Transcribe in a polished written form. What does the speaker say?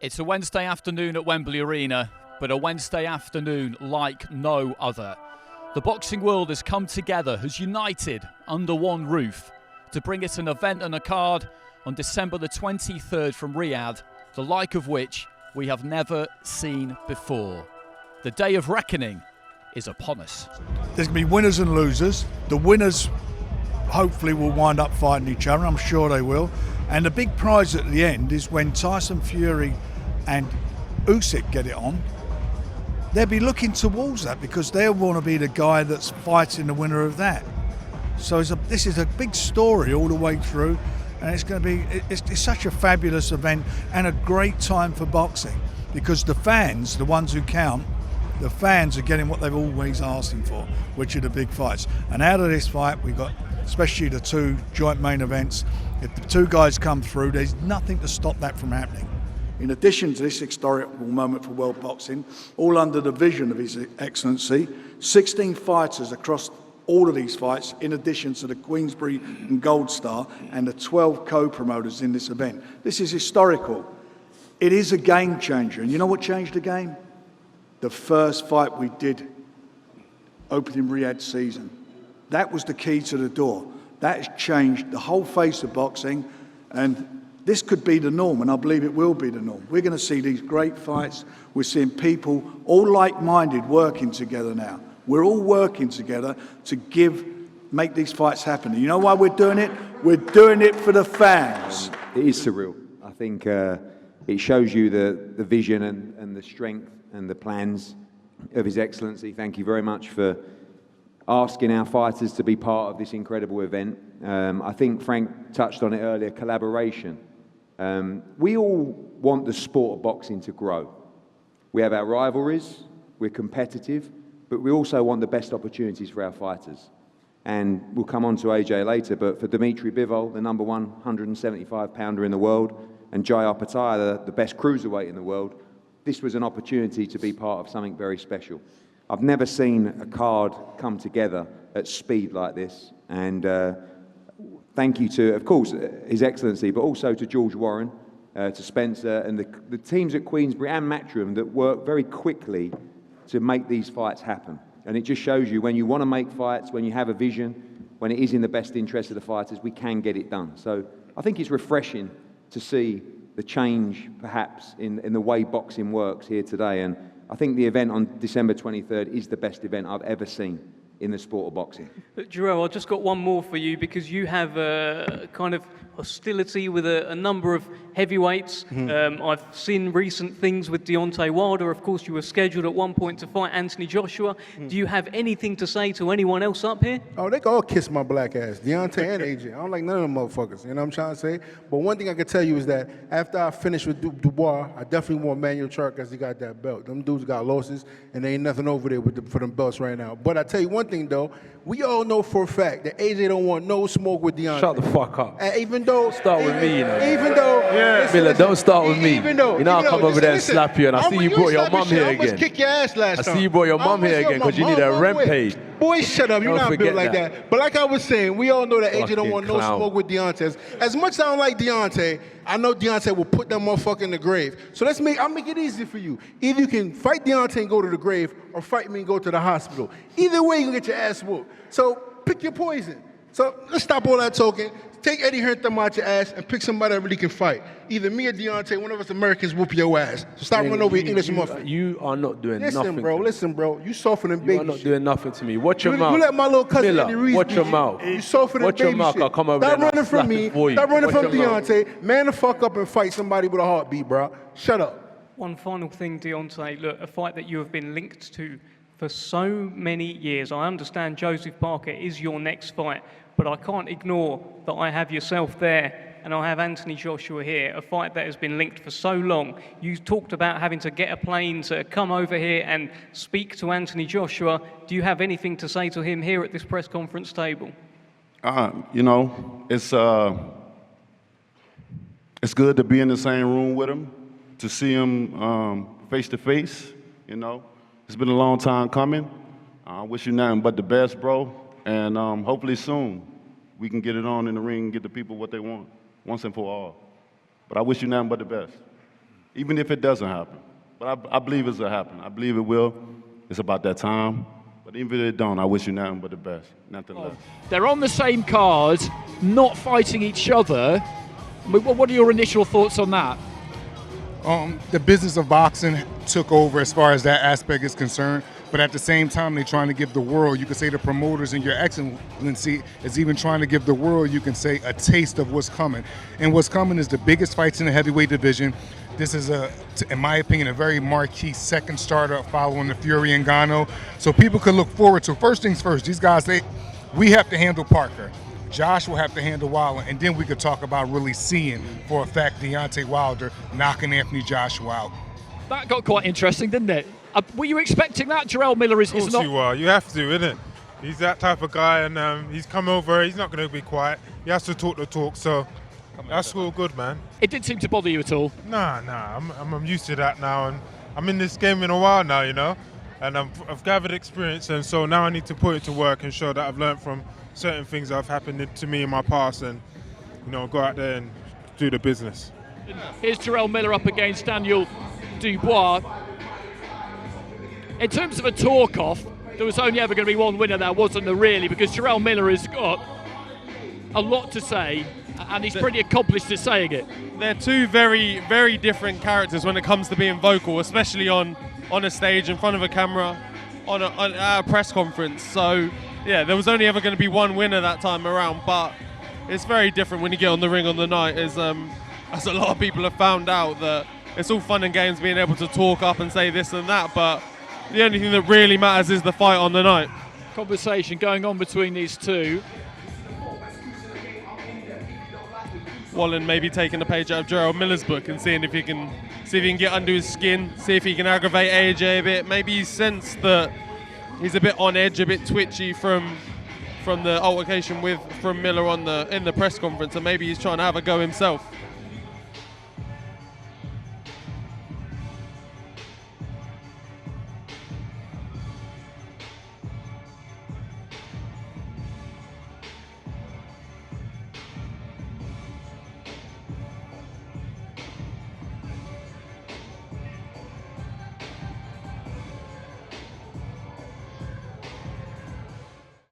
It's a Wednesday afternoon at Wembley Arena, but a Wednesday afternoon like no other. The boxing world has come together, has united under one roof to bring us an event and a card on December the 23rd from Riyadh, the like of which we have never seen before. The day of reckoning is upon us. There's going to be winners and losers. The winners hopefully will wind up fighting each other. I'm sure they will. And the big prize at the end is when Tyson Fury and Usyk get it on. They'll be looking towards that because they'll want to be the guy that's fighting the winner of that. So this is a big story all the way through, and it's going to be it's such a fabulous event and a great time for boxing because the fans, the ones who count, the fans are getting what they've always asking for, which are the big fights. And out of this fight, we've got especially the two joint main events. If the two guys come through, there's nothing to stop that from happening. In addition to this historical moment for world boxing, all under the vision of His Excellency, 16 fighters across all of these fights, in addition to the Queensberry and Gold Star and the 12 co-promoters in this event. This is historical. It is a game changer. And you know what changed the game? The first fight we did opening Riyadh season. That was the key to the door. That has changed the whole face of boxing, and this could be the norm, and I believe it will be the norm. We're going to see these great fights. We're seeing people, all like-minded, working together now. We're all working together to make these fights happen. And you know why we're doing it? We're doing it for the fans. It is surreal. I think it shows you the vision and the strength and the plans of His Excellency. Thank you very much for asking our fighters to be part of this incredible event. I think Frank touched on it earlier, collaboration. We all want the sport of boxing to grow. We have our rivalries, we're competitive, but we also want the best opportunities for our fighters. And we'll come on to AJ later, but for Dimitri Bivol, the number one 175-pounder in the world, and Jai Opetaia, the best cruiserweight in the world, this was an opportunity to be part of something very special. I've never seen a card come together at speed like this, and thank you to, of course, His Excellency, but also to George Warren, to Spencer, and the teams at Queensberry and Matchroom that work very quickly to make these fights happen. And it just shows you when you want to make fights, when you have a vision, when it is in the best interest of the fighters, we can get it done. So I think it's refreshing to see the change, perhaps, in the way boxing works here today. And I think the event on December 23rd is the best event I've ever seen in the sport of boxing. Jarrell, I've just got one more for you because you have a kind of hostility with a number of heavyweights. I've seen recent things with Deontay Wilder. Of course, you were scheduled at one point to fight Anthony Joshua. Do you have anything to say to anyone else up here? Oh, they can all kiss my black ass, Deontay and AJ. I don't like none of them motherfuckers, you know what I'm trying to say? But one thing I can tell you is that after I finish with Dubois, I definitely want Manuel Chark because he got that belt. Them dudes got losses, and there ain't nothing over there for them belts right now. But I tell you one thing, though, we all know for a fact that AJ don't want no smoke with Deontay. Shut the fuck up. And even though... Start with me, you know. Even though... Yeah. Miller, don't start with me. You know I'll come over there and slap you, and I see you brought your mum here again. Kick your ass last time. I see you brought your mum here again because you need a rent paid. Boy, shut up. You're not built like that. But like I was saying, we all know that AJ don't want no smoke with Deontay. As much as I don't like Deontay, I know Deontay will put that motherfucker in the grave. So I'll make it easy for you. Either you can fight Deontay and go to the grave, or fight me and go to the hospital. Either way, you can get your ass whooped. So pick your poison. So let's stop all that talking. Take Eddie Hearn out your ass and pick somebody that really can fight. Either me or Deontay, one of us Americans whoop your ass. So stop running over your English muffin. You are not doing nothing. Listen, bro. You softer than baby. You are not doing nothing to me. Watch your mouth. You let my little cousin Miller, Eddie Reese watch your mouth. You softer than watch baby your mouth. shit. I'll come over Stop there running from me. Stop running from Deontay. Man the fuck up and fight somebody with a heartbeat, bro. Shut up. One final thing, Deontay. Look, a fight that you have been linked to for so many years. I understand Joseph Parker is your next fight, but I can't ignore that I have yourself there and I have Anthony Joshua here, a fight that has been linked for so long. You talked about having to get a plane to come over here and speak to Anthony Joshua. Do you have anything to say to him here at this press conference table? You know, it's good to be in the same room with him, to see him face to face, you know. It's been a long time coming. I wish you nothing but the best, bro. And hopefully soon we can get it on in the ring and get the people what they want once and for all. But I wish you nothing but the best. even if it doesn't happen. But I believe it's going to happen. I believe it will. It's about that time. But even if it don't, I wish you nothing but the best, nothing less. They're on the same card, not fighting each other. What are your initial thoughts on that? The business of boxing took over as far as that aspect is concerned, but at the same time, they're trying to give the world, you could say the promoters and Your Excellency is even trying to give the world, you can say, a taste of what's coming. And what's coming is the biggest fights in the heavyweight division. This is, in my opinion, a very marquee second starter following the Fury and Gano. So people could look forward to, first things first, these guys, we have to handle Parker. Josh will have to handle Wilder, and then we could talk about really seeing for a fact Deontay Wilder knocking Anthony Joshua out. That got quite interesting, didn't it? Were you expecting that? Jarrell Miller is not... Of course you are. You have to, isn't it? He's that type of guy, and he's come over. He's not going to be quiet. He has to talk the talk, so that's all good, man. It didn't seem to bother you at all? Nah. I'm used to that now, and I'm in this game in a while now, you know, and I've gathered experience, and so now I need to put it to work and show that I've learned from certain things that have happened to me in my past, and go out there and do the business. Here's Jarrell Miller up against Daniel Dubois. In terms of a talk-off, there was only ever going to be one winner there, wasn't there, really? Because Jarrell Miller has got a lot to say, and he's pretty accomplished at saying it. They're two very, very different characters when it comes to being vocal, especially on a stage in front of a camera, at a press conference. So, yeah, there was only ever going to be one winner that time around, but it's very different when you get on the ring on the night, as a lot of people have found out, that it's all fun and games being able to talk up and say this and that, but the only thing that really matters is the fight on the night. Conversation going on between these two. Wallen maybe taking a page out of Jarrell Miller's book and seeing if he can get under his skin, see if he can aggravate AJ a bit. Maybe he sensed that he's a bit on edge, a bit twitchy from the altercation from Miller in the press conference, and maybe he's trying to have a go himself.